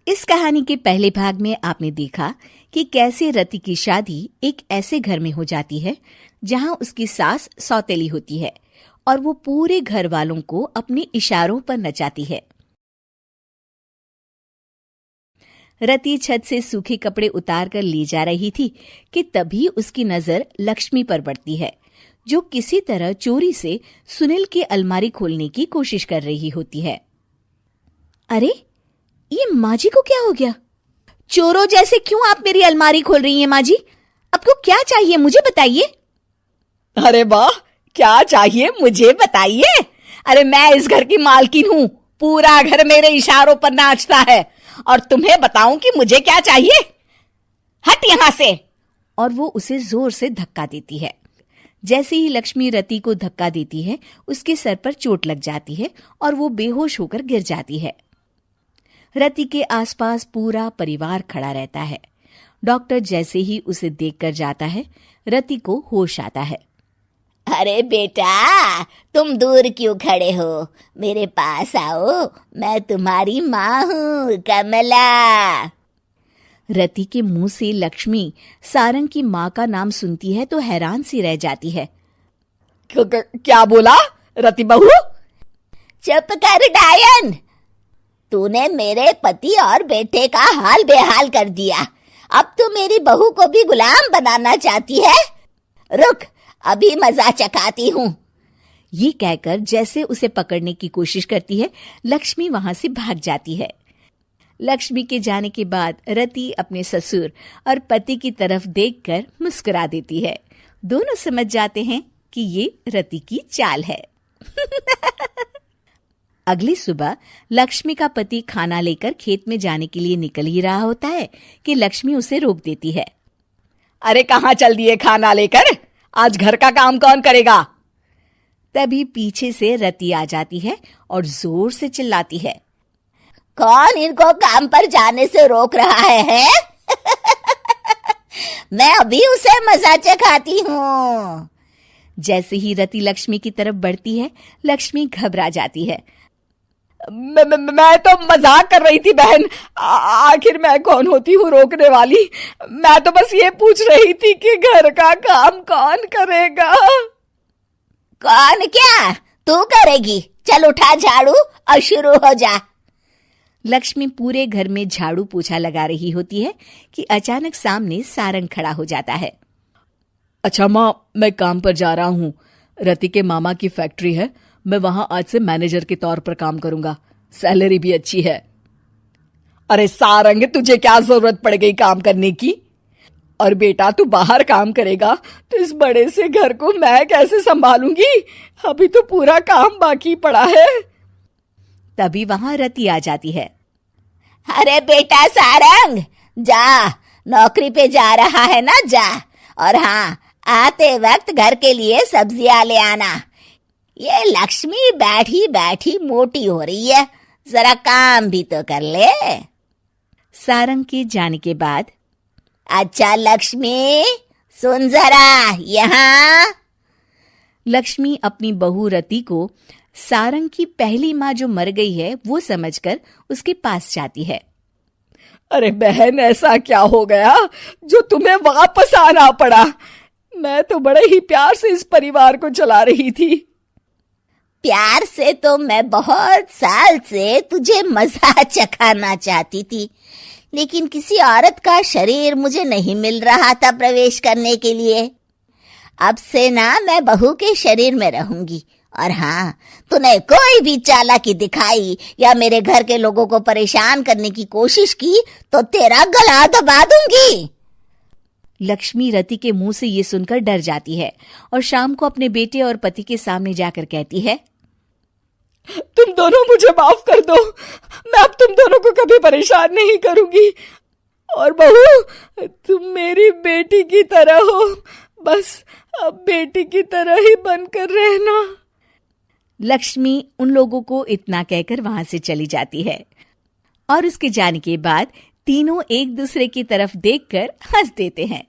इस कहानी के पहले भाग में आपने देखा कि कैसे रति की शादी एक ऐसे घर में हो जाती है जहां उसकी सास सौतेली होती है और वो पूरे घर वालों को अपने इशारों पर नचाती है। रति छत से सूखे कपड़े उतार कर ले जा रही थी कि तभी उसकी नजर लक्ष्मी पर पड़ती है, जो किसी तरह चोरी से सुनील की अलमारी खोलने की कोशिश कर रही होती है। अरे, ये माँ जी को क्या हो गया? चोरों जैसे क्यों आप मेरी अलमारी खोल रही हैं माँ जी? आपको क्या चाहिए मुझे बताइए। अरे वाह, क्या चाहिए मुझे बताइए। अरे मैं इस घर की मालकिन हूँ, पूरा घर मेरे इशारों पर नाचता है और तुम्हें बताऊं कि मुझे क्या चाहिए? हट यहाँ से। और वो उसे जोर से धक्का देती है। जैसे ही लक्ष्मी रति को धक्का देती है, उसके सर पर चोट लग जाती है और वो बेहोश होकर गिर जाती है। रति के आसपास पूरा परिवार खड़ा रहता है। डॉक्टर जैसे ही उसे देखकर जाता है, रति को होश आता है। अरे बेटा, तुम दूर क्यों खड़े हो? मेरे पास आओ, मैं तुम्हारी माँ हूँ, कमला। रति के मुंह से लक्ष्मी सारंग की माँ का नाम सुनती है तो हैरान सी रह जाती है। क्या बोला रति बहू? चुप कर डायन, तूने मेरे पति और बेटे का हाल बेहाल कर दिया। अब तू मेरी बहू को भी गुलाम बनाना चाहती है? रुक, अभी मजा चखाती हूँ। ये कहकर जैसे उसे पकड़ने की कोशिश करती है, लक्ष्मी वहां से भाग जाती है। लक्ष्मी के जाने के बाद रति अपने ससुर और पति की तरफ देखकर मुस्कुरा देती है। दोनों समझ जाते हैं कि ये रति की चाल है। अगली सुबह लक्ष्मी का पति खाना लेकर खेत में जाने के लिए निकल ही रहा होता है कि लक्ष्मी उसे रोक देती है। अरे कहाँ चल दिए खाना लेकर? आज घर का काम कौन करेगा? तभी पीछे से रति आ जाती है और जोर से चिल्लाती है। कौन इनको काम पर जाने से रोक रहा है? मैं अभी उसे मजा चखाती हूँ। जैसे ही रति लक्ष्मी की तरफ बढ़ती है, लक्ष्मी घबरा जाती है। मैं तो मजाक कर रही थी बहन। आखिर मैं कौन होती हूँ रोकने वाली? मैं तो बस ये पूछ रही थी कि घर का काम कौन करेगा? कौन क्या? तू करेगी। चल उठा झाड़ू और शुरू हो जा। लक्ष्मी पूरे घर में झाड़ू पोछा लगा रही होती है कि अचानक सामने सारंग खड़ा हो जाता है। अच्छा माँ, मैं काम पर जा रहा हूँ। रति के मामा की फैक्ट्री है, मैं वहां आज से मैनेजर के तौर पर काम करूंगा। सैलरी भी अच्छी है। अरे सारंग, तुझे क्या जरूरत पड़ गई काम करने की? और बेटा, तू बाहर काम करेगा तो इस बड़े से घर को मैं कैसे संभालूंगी? अभी तो पूरा काम बाकी पड़ा है। तभी वहां रति आ जाती है। अरे बेटा सारंग, जा, नौकरी पे जा रहा है ना, जा। और हाँ, आते वक्त घर के लिए सब्जियां ले आना। ये लक्ष्मी बैठी बैठी मोटी हो रही है, जरा काम भी तो कर ले। सारंग के जाने के बाद, अच्छा लक्ष्मी, सुन जरा यहाँ। लक्ष्मी अपनी बहू रति को सारंग की पहली माँ जो मर गई है वो समझकर उसके पास जाती है। अरे बहन, ऐसा क्या हो गया जो तुम्हें वापस आना पड़ा? मैं तो बड़े ही प्यार से इस परिवार को चला रही थी। प्यार से तो मैं बहुत साल से तुझे मजा चखाना चाहती थी, लेकिन किसी औरत का शरीर मुझे नहीं मिल रहा था प्रवेश करने के लिए। अब से ना मैं बहू के शरीर में रहूंगी। और हाँ, तूने कोई भी चालाकी दिखाई या मेरे घर के लोगों को परेशान करने की कोशिश की तो तेरा गला दबा दूंगी। लक्ष्मी रति के मुंह से ये सुनकर डर जाती है और शाम को अपने बेटे और पति के सामने जाकर कहती है, तुम दोनों मुझे माफ कर दो। मैं अब तुम दोनों को कभी परेशान नहीं करूंगी। और बहू, तुम मेरी बेटी की तरह हो, बस अब बेटी की तरह ही बनकर रहना। लक्ष्मी उन लोगों को इतना कहकर वहां से चली जाती है और उसके जाने के बाद तीनों एक दूसरे की तरफ देखकर हंस देते हैं।